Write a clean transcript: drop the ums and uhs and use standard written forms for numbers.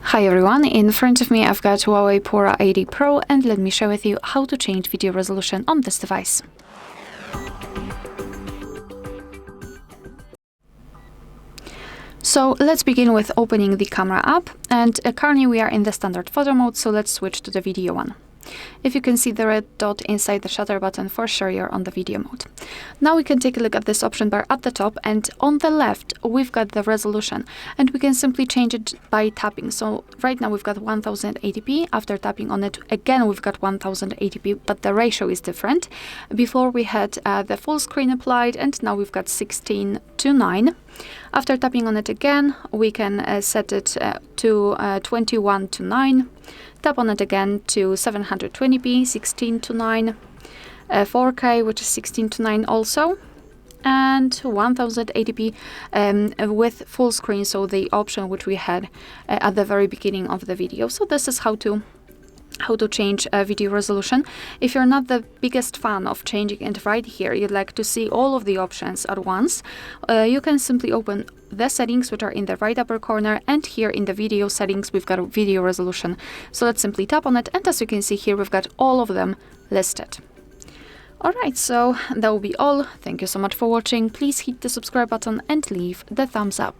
Hi everyone, in front of me I've got HUAWEI Pura 80 Pro, and let me share with you how to change video resolution on this device. So let's begin with opening the camera app, and currently we are in the standard photo mode, so let's switch to the video one. If you can see the red dot inside the shutter button, for sure you're on the video mode. Now we can take a look at this option bar at the top, and on the left we've got the resolution, and we can simply change it by tapping. So right now we've got 1080p. After tapping on it again we've got 1080p, but the ratio is different. Before we had the full screen applied, and now we've got 16:9. After tapping on it again, we can set it to 21:9. Tap on it again to 720p, 16:9, 4K, which is 16:9 also, and 1080p with full screen, so the option which we had at the very beginning of the video. So this is how to change video resolution. If you're not the biggest fan of changing it right here, you'd like to see all of the options at once, you can simply open the settings, which are in the right upper corner, and here in the video settings we've got a video resolution. So let's simply tap on it, and as you can see here we've got all of them listed. Alright, so that will be all. Thank you so much for watching. Please hit the subscribe button and leave the thumbs up.